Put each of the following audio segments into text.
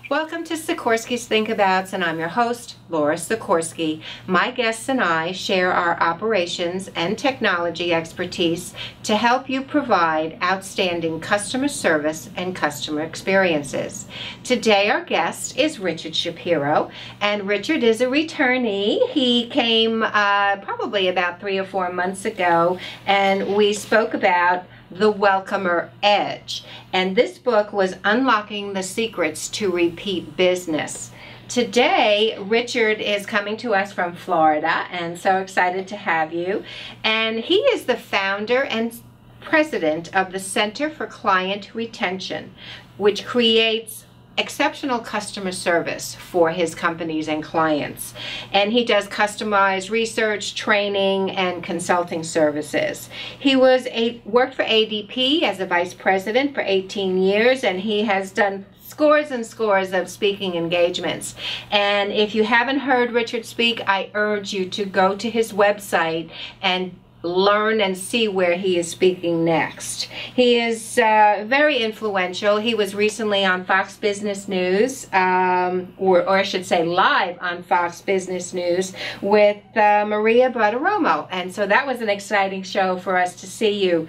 Welcome to Sikorski's Think Abouts, and I'm your host, Laura Sikorski. My guests and I share our operations and technology expertise to help you provide outstanding customer service and customer experiences. Today our guest is Richard Shapiro, and Richard is a returnee. He came probably about 3 or 4 months ago, and we spoke about the Welcomer Edge. And this book was Unlocking the Secrets to Repeat Business. Today, Richard is coming to us from Florida, and so excited to have you. And he is the founder and president of the Center for Client Retention, which creates exceptional customer service for his companies and clients. And he does customized research, training, and consulting services. He worked for ADP as a vice president for 18 years, and he has done scores and scores of speaking engagements. And if you haven't heard Richard speak, I urge you to go to his website and learn and see where he is speaking next. He is very influential. He was recently on Fox Business News, or I should say live on Fox Business News with Maria Bartiromo. And so that was an exciting show for us to see you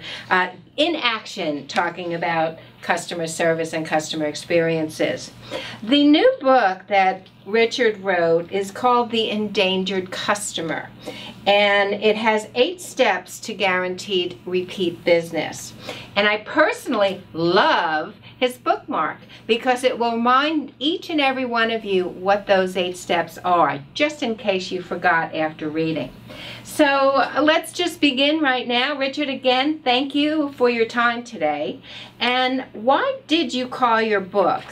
in action talking about customer service and customer experiences. The new book that Richard wrote is called The Endangered Customer, and it has 8 steps to guaranteed repeat business. And I personally love his bookmark because it will remind each and every one of you what those 8 steps are, just in case you forgot after reading. So let's just begin right now. Richard, again, thank you for your time today. And why did you call your book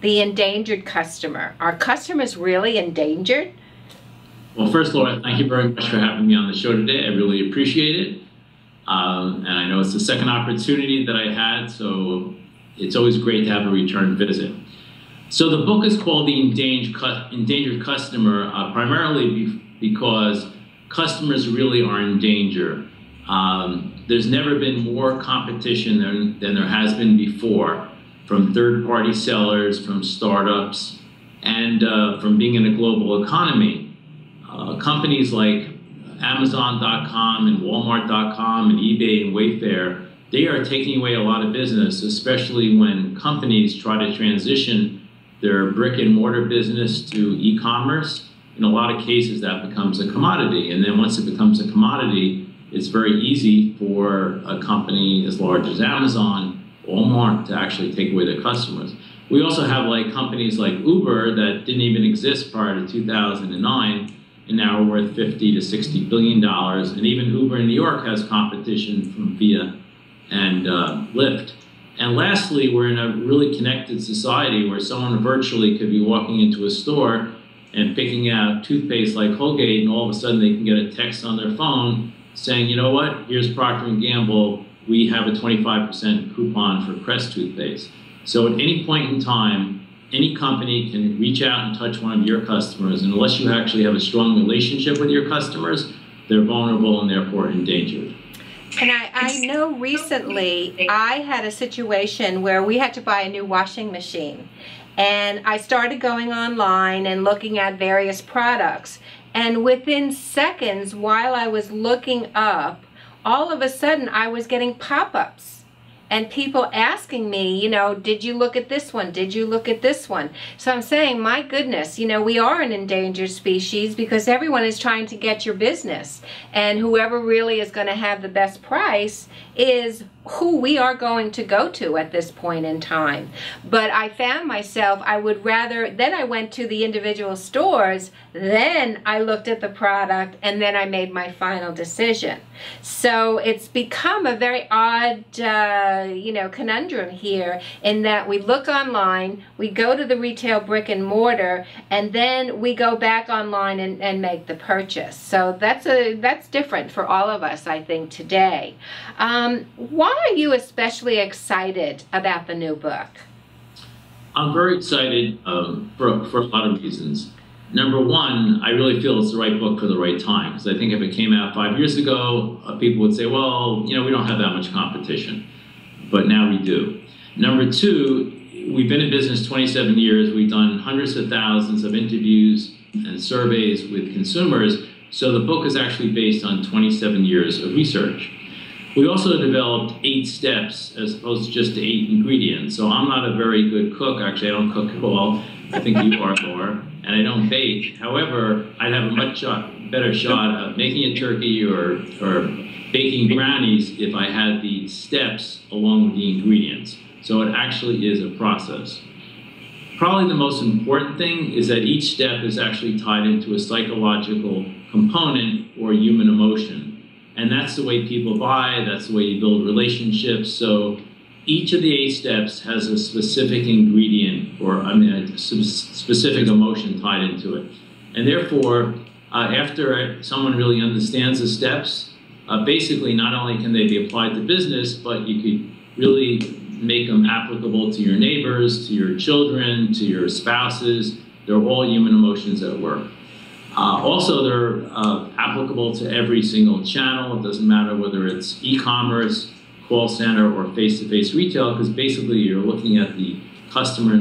The Endangered Customer? Are customers really endangered? Well, first, Laura, thank you very much for having me on the show today. I really appreciate it. And I know it's the second opportunity that I had, so it's always great to have a return visit. So the book is called The Endangered Customer, primarily because customers really are in danger. There's never been more competition than there has been before, from third-party sellers, from startups, and from being in a global economy. Companies like Amazon.com and Walmart.com and eBay and Wayfair, they are taking away a lot of business, especially when companies try to transition their brick and mortar business to e-commerce. In a lot of cases, that becomes a commodity. And then once it becomes a commodity, it's very easy for a company as large as Amazon, Walmart, to actually take away their customers. We also have companies like Uber that didn't even exist prior to 2009, and now are worth $50 to $60 billion. And even Uber in New York has competition from Via and Lyft. And lastly, we're in a really connected society where someone virtually could be walking into a store and picking out toothpaste like Colgate, and all of a sudden they can get a text on their phone saying, you know what, here's Procter & Gamble, we have a 25% coupon for Crest toothpaste. So at any point in time, any company can reach out and touch one of your customers, and unless you actually have a strong relationship with your customers, they're vulnerable and therefore endangered. And I know recently I had a situation where we had to buy a new washing machine. And I started going online and looking at various products. And within seconds, while I was looking up, all of a sudden I was getting pop-ups. And people asking me, you know, did you look at this one? Did you look at this one? So I'm saying, my goodness, you know, we are an endangered species because everyone is trying to get your business. And whoever really is going to have the best price is who we are going to go to at this point in time. But I found myself, I would rather, then I went to the individual stores, then I looked at the product, and then I made my final decision. So it's become a very odd, conundrum here in that we look online, we go to the retail brick and mortar, and then we go back online and make the purchase. So that's different for all of us, I think, today. Why are you especially excited about the new book? I'm very excited for a lot of reasons. Number one, I really feel it's the right book for the right time, because I think if it came out 5 years ago, people would say, well, we don't have that much competition. But now we do. Number two, we've been in business 27 years. We've done hundreds of thousands of interviews and surveys with consumers. So the book is actually based on 27 years of research. We also developed 8 steps as opposed to just 8 ingredients. So I'm not a very good cook. Actually, I don't cook at all. I think you are, Laura. And I don't bake. However, I'd have a much better shot of making a turkey or baking brownies if I had the steps along with the ingredients. So it actually is a process. Probably the most important thing is that each step is actually tied into a psychological component or human emotion. And that's the way people buy, that's the way you build relationships. So each of the 8 steps has a specific ingredient or a specific emotion tied into it. And therefore, after someone really understands the steps, basically not only can they be applied to business, but you could really make them applicable to your neighbors, to your children, to your spouses. They're all human emotions at work. Also, they're applicable to every single channel. It doesn't matter whether it's e-commerce, call center, or face-to-face retail, because basically you're looking at the customer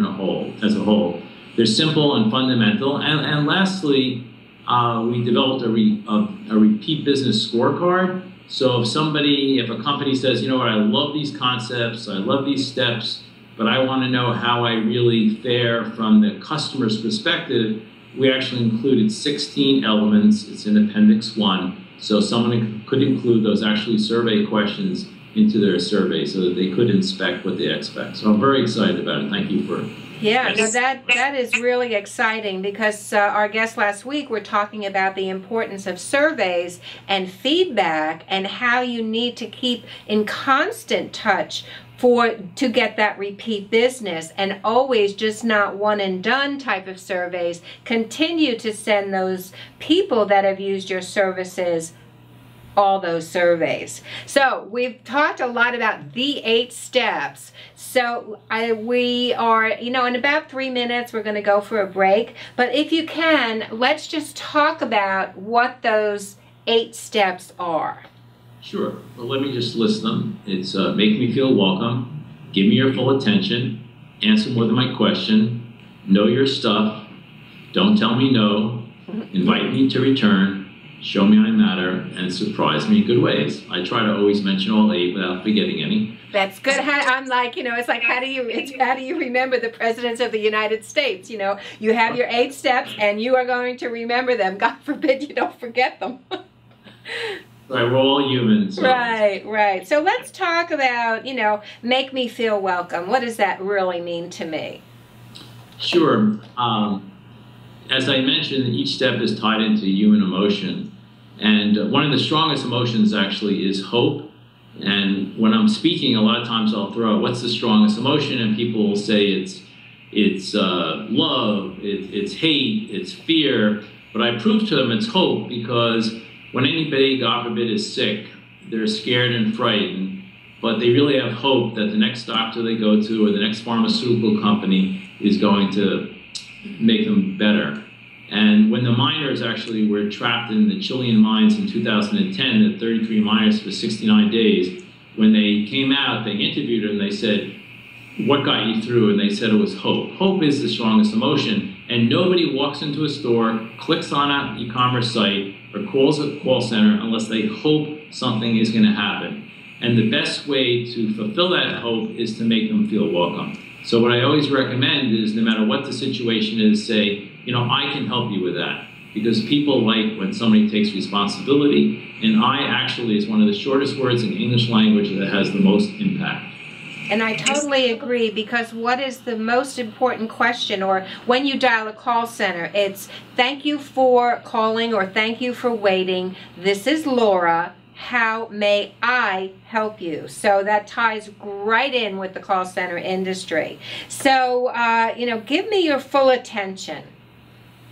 as a whole. They're simple and fundamental. And lastly, we developed a repeat business scorecard. So if a company says, you know what, I love these concepts, I love these steps, but I want to know how I really fare from the customer's perspective, we actually included 16 elements. It's in Appendix 1. So someone could include those actually survey questions into their survey so that they could inspect what they expect. So I'm very excited about it. Thank you for Yeah, no, that is really exciting because our guest last week were talking about the importance of surveys and feedback and how you need to keep in constant touch to get that repeat business, and always just not one and done type of surveys. Continue to send those people that have used your services all those surveys. So we've talked a lot about the 8 steps. So we are, in about 3 minutes, we're going to go for a break. But if you can, let's just talk about what those 8 steps are. Sure. Well, let me just list them. It's make me feel welcome, give me your full attention, answer more than my question, know your stuff, don't tell me no, invite me to return, show me I matter, and surprise me in good ways. I try to always mention all 8 without forgetting any. That's good. I'm like, it's like, how do you remember the presidents of the United States? You have your 8 steps and you are going to remember them. God forbid you don't forget them. Right, we're all humans. So. Right. So let's talk about, make me feel welcome. What does that really mean to me? Sure. As I mentioned, each step is tied into human emotion. And one of the strongest emotions actually is hope. And when I'm speaking, a lot of times I'll throw out, what's the strongest emotion? And people will say it's love, it's hate, it's fear. But I prove to them it's hope, because when anybody, God forbid, is sick, they're scared and frightened, but they really have hope that the next doctor they go to or the next pharmaceutical company is going to make them better. And when the miners actually were trapped in the Chilean mines in 2010, the 33 miners for 69 days, when they came out, they interviewed them, they said, what got you through? And they said it was hope. Hope is the strongest emotion. And nobody walks into a store, clicks on an e-commerce site, or calls a call center unless they hope something is going to happen. And the best way to fulfill that hope is to make them feel welcome. So what I always recommend is, no matter what the situation is, say, I can help you with that. Because people like when somebody takes responsibility, and I actually is one of the shortest words in English language that has the most impact. And I totally agree, because what is the most important question, or when you dial a call center, it's thank you for calling or thank you for waiting. This is Laura. How may I help you? So that ties right in with the call center industry. So, give me your full attention.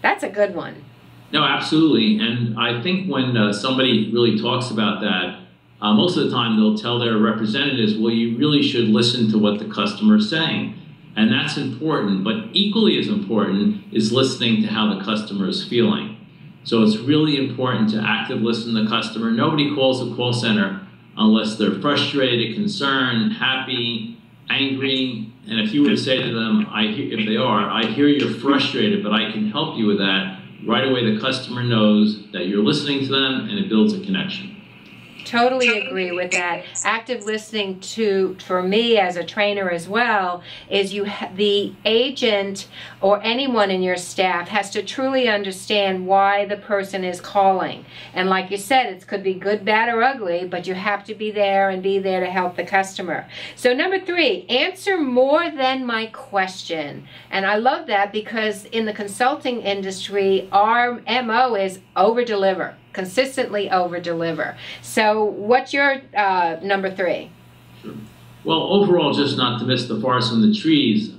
That's a good one. No, absolutely. And I think when somebody really talks about that, most of the time they'll tell their representatives, well, you really should listen to what the customer is saying. And that's important, but equally as important is listening to how the customer is feeling. So it's really important to actively listen to the customer. Nobody calls a call center unless they're frustrated, concerned, happy, angry, and if you were to say to them, if they are, I hear you're frustrated, but I can help you with that, right away the customer knows that you're listening to them, and it builds a connection. Totally agree with that. Active listening for me as a trainer as well, is the agent or anyone in your staff has to truly understand why the person is calling. And like you said, it could be good, bad, or ugly, but you have to be there and be there to help the customer. So number 3, answer more than my question. And I love that because in the consulting industry, our MO is over-deliver. Consistently over-deliver. So what's your number 3? Sure. Well, overall, just not to miss the forest and the trees,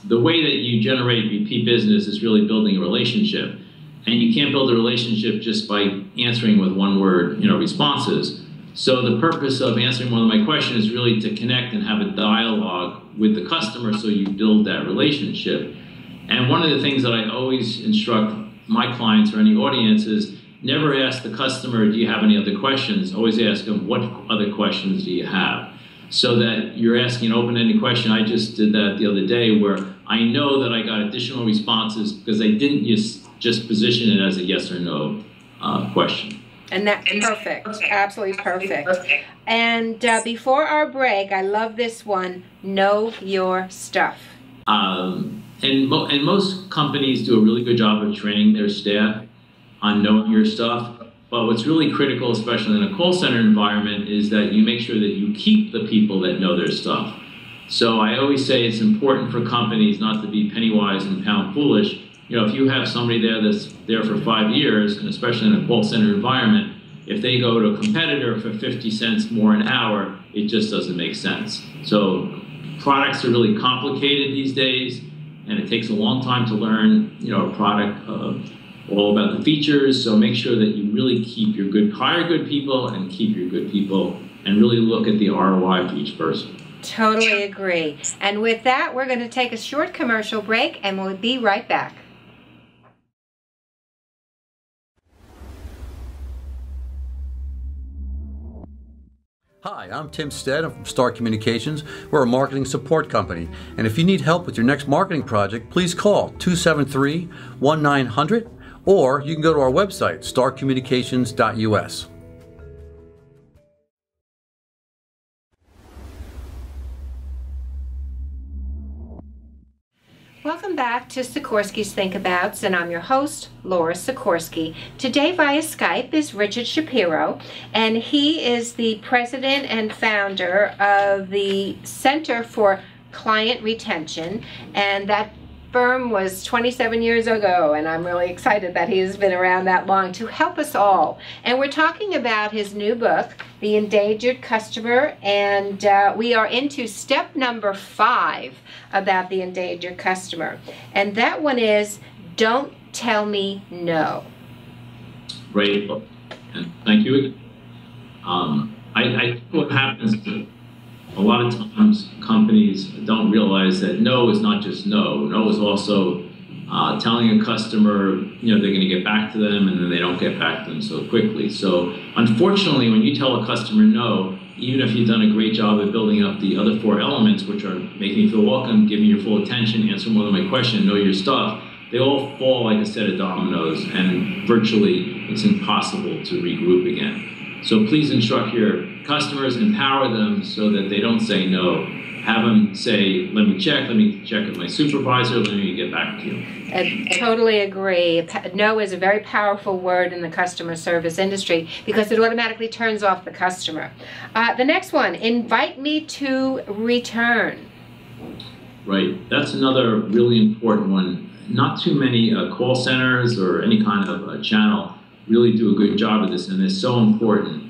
the way that you generate repeat business is really building a relationship. And you can't build a relationship just by answering with one-word, responses. So the purpose of answering one of my questions is really to connect and have a dialogue with the customer so you build that relationship. And one of the things that I always instruct my clients or any audience is never ask the customer, do you have any other questions? Always ask them, what other questions do you have? So that you're asking an open-ended question. I just did that the other day where I know that I got additional responses because I didn't just position it as a yes or no question. And that's perfect. Absolutely perfect. And before our break, I love this one, know your stuff. And most companies do a really good job of training their staff on knowing your stuff. But what's really critical, especially in a call center environment, is that you make sure that you keep the people that know their stuff. So I always say it's important for companies not to be penny wise and pound foolish. If you have somebody there that's there for 5 years, and especially in a call center environment, if they go to a competitor for 50 cents more an hour, it just doesn't make sense. So products are really complicated these days, and it takes a long time to learn, a product all about the features. So make sure that you really hire good people and keep your good people, and really look at the ROI for each person. Totally agree. And with that, we're going to take a short commercial break, and we'll be right back. Hi, I'm Tim Stead. I'm from Star Communications. We're a marketing support company. And if you need help with your next marketing project, please call 273-1900, or you can go to our website, starcommunications.us. Welcome back to Sikorski's Think Abouts, and I'm your host, Laura Sikorski. Today via Skype is Richard Shapiro, and he is the president and founder of the Center for Client Retention, and that firm was 27 years ago, and I'm really excited that he has been around that long to help us all. And we're talking about his new book, The Endangered Customer, and we are into step number 5 about the endangered customer. And that one is, don't tell me no. Right, and thank you again. I think what happens is a lot of times companies don't realize that no is not just no. No is also telling a customer, they're going to get back to them, and then they don't get back to them so quickly. So unfortunately, when you tell a customer no, even if you've done a great job of building up the other 4 elements, which are making you feel welcome, giving you your full attention, answer more than my question, know your stuff, they all fall like a set of dominoes, and virtually it's impossible to regroup again. So please instruct your customers, empower them so that they don't say no. Have them say, let me check with my supervisor, let me get back to you. I totally agree. No is a very powerful word in the customer service industry because it automatically turns off the customer. The next one, invite me to return. Right, that's another really important one. Not too many call centers or any kind of channel really do a good job of this, and it's so important.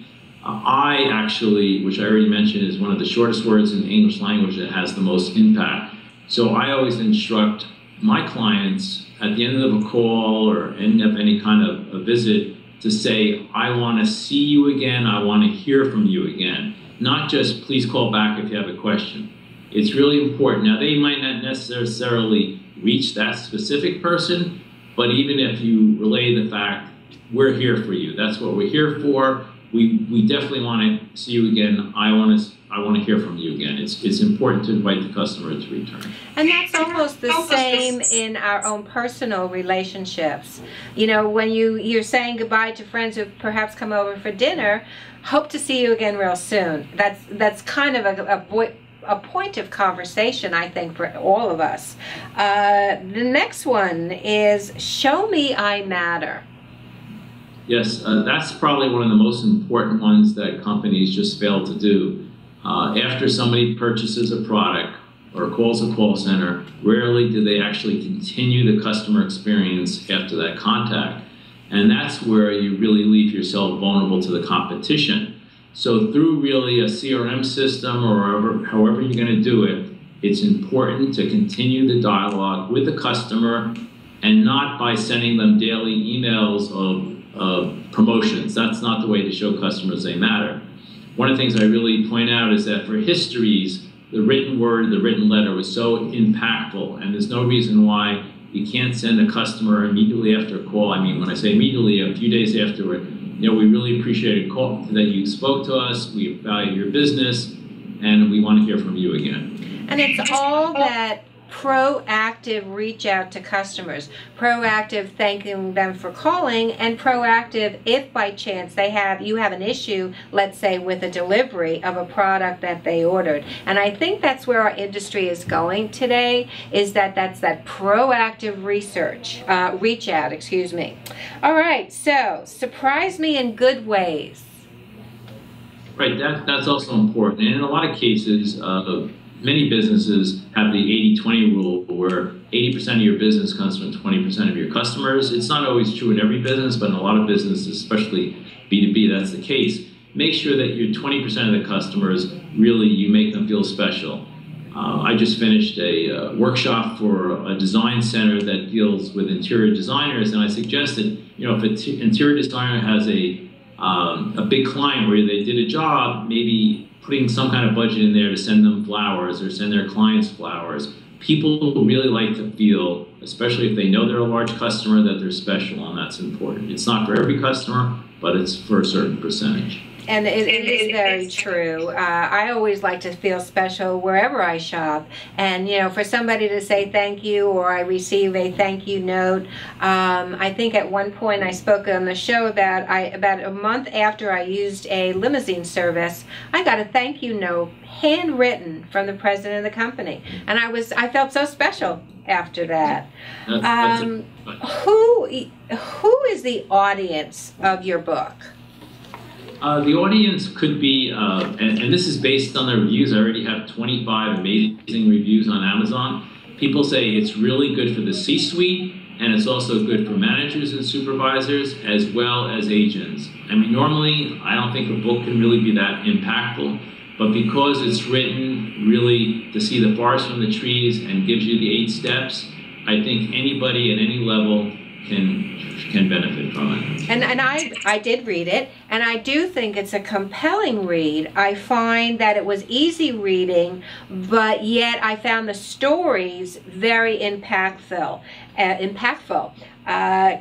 I actually, which I already mentioned, is one of the shortest words in the English language that has the most impact. So I always instruct my clients at the end of a call or end of any kind of a visit to say, I want to see you again, I want to hear from you again. Not just, please call back if you have a question. It's really important. Now, they might not necessarily reach that specific person, but even if you relay the fact, we're here for you. That's what we're here for. we definitely want to see you again. I want to hear from you again. It's important to invite the customer to return. And that's almost the same in our own personal relationships. You know, when you're saying goodbye to friends who perhaps come over for dinner, hope to see you again real soon. That's kind of a point of conversation, I think, for all of us. The next one is show me I matter. Yes, that's probably one of the most important ones that companies just fail to do. After somebody purchases a product or calls a call center, rarely do they actually continue the customer experience after that contact. And that's where you really leave yourself vulnerable to the competition. So through really a CRM system or however you're going to do it, it's important to continue the dialogue with the customer and not by sending them daily emails of promotions. That's not the way to show customers they matter. One of the things I really point out is that for histories, the written word, the written letter was so impactful, and there's no reason why you can't send a customer immediately after a call. I mean, when I say immediately, a few days afterward, you know, we really appreciate a call that you spoke to us, we value your business, and we want to hear from you again. And it's all that proactive reach out to customers, proactive thanking them for calling, and proactive if by chance you have an issue, let's say with a delivery of a product that they ordered. And I think that's where our industry is going today, is that's that proactive reach out, excuse me. All right, so surprise me in good ways. Right, that's also important. And in a lot of cases, many businesses have the 80-20 rule where 80% of your business comes from 20% of your customers. It's not always true in every business, but in a lot of businesses, especially B2B, that's the case. Make sure that your 20% of the customers, really, you make them feel special. I just finished a workshop for a design center that deals with interior designers, and I suggested, you know, if an interior designer has a big client where they did a job, maybe putting some kind of budget in there to send them flowers or send their clients flowers. People really like to feel, especially if they know they're a large customer, that they're special, and that's important. It's not for every customer, but it's for a certain percentage. And it is very true. I always like to feel special wherever I shop. And, you know, for somebody to say thank you or I receive a thank you note. I think at one point I spoke on the show about a month after I used a limousine service, I got a thank you note handwritten from the president of the company. And I felt so special after that. Who is the audience of your book? The audience could be, and this is based on the reviews. I already have 25 amazing reviews on Amazon. People say it's really good for the C-suite, and it's also good for managers and supervisors, as well as agents. I mean, normally, I don't think a book can really be that impactful, but because it's written really to see the forest from the trees and gives you the 8 steps, I think anybody at any level can benefit from it. And I did read it, and I do think it's a compelling read. I find that it was easy reading, but yet I found the stories very impactful.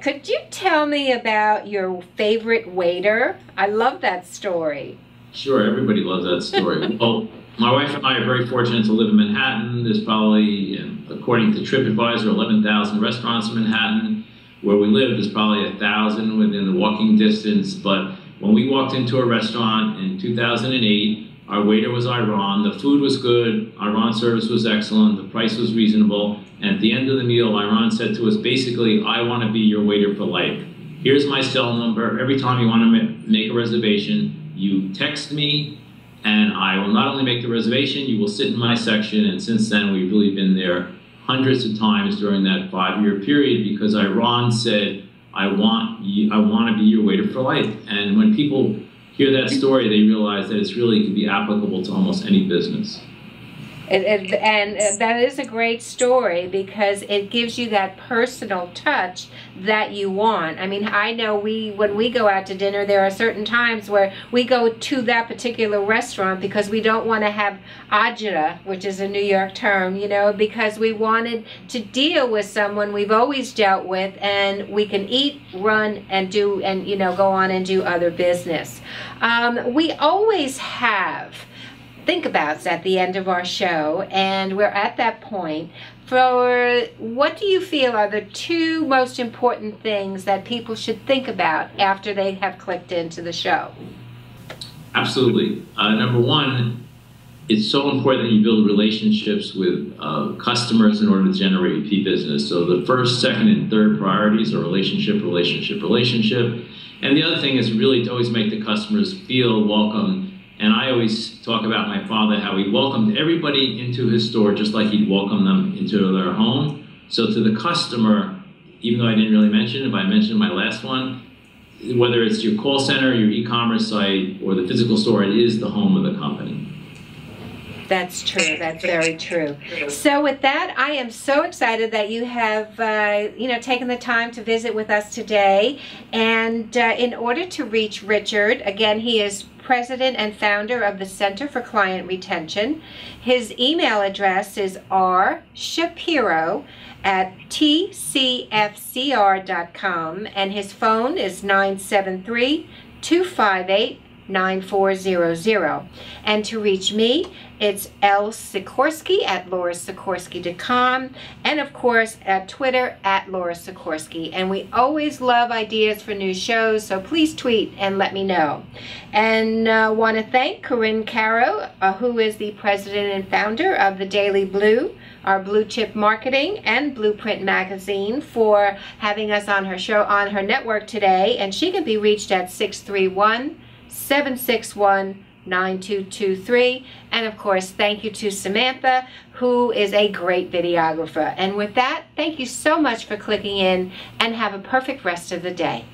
Could you tell me about your favorite waiter? I love that story. Sure, everybody loves that story. Well, my wife and I are very fortunate to live in Manhattan. There's probably, according to TripAdvisor, 11,000 restaurants in Manhattan. Where we live, there's probably 1,000 within the walking distance. But when we walked into a restaurant in 2008, our waiter was Iran. The food was good. Iran's service was excellent. The price was reasonable. And at the end of the meal, Iran said to us, basically, I want to be your waiter for life. Here's my cell number. Every time you want to make a reservation, you text me, and I will not only make the reservation, you will sit in my section. And since then, we've really been there hundreds of times during that 5-year period because Iran said, I want to be your waiter for life. And when people hear that story, they realize that it's really could be applicable to almost any business. And that is a great story because it gives you that personal touch that you want. I mean, I know when we go out to dinner, there are certain times where we go to that particular restaurant because we don't want to have agita, which is a New York term, you know, because we wanted to deal with someone we've always dealt with, and we can eat, run, and you know, go on and do other business. We always have think abouts at the end of our show, and we're at that point. For what do you feel are the two most important things that people should think about after they have clicked into the show? Absolutely. Number one, it's so important that you build relationships with customers in order to generate repeat business. So the first, second, and third priorities are relationship, relationship, relationship. And the other thing is really to always make the customers feel welcome. And I always talk about my father, how he welcomed everybody into his store just like he'd welcome them into their home. So to the customer, even though I didn't really mention it, but I mentioned my last one, whether it's your call center, your e-commerce site, or the physical store, it is the home of the company. That's true. That's very true. So with that, I am so excited that you have, you know, taken the time to visit with us today. And in order to reach Richard, again, he is president and founder of the Center for Client Retention. His email address is rshapiro@tcfcr.com, and his phone is 973-258-9400. And to reach me, it's Sikorski at laurasikorski.com, and of course at Twitter at laurasikorski. And we always love ideas for new shows, so please tweet and let me know. And want to thank Corinne Caro, who is the president and founder of the Daily Blue, our blue chip marketing and blueprint magazine, for having us on her show, on her network today. And she can be reached at 631-761-9223. And of course, thank you to Samantha, who is a great videographer. And with that, thank you so much for clicking in, and have a perfect rest of the day.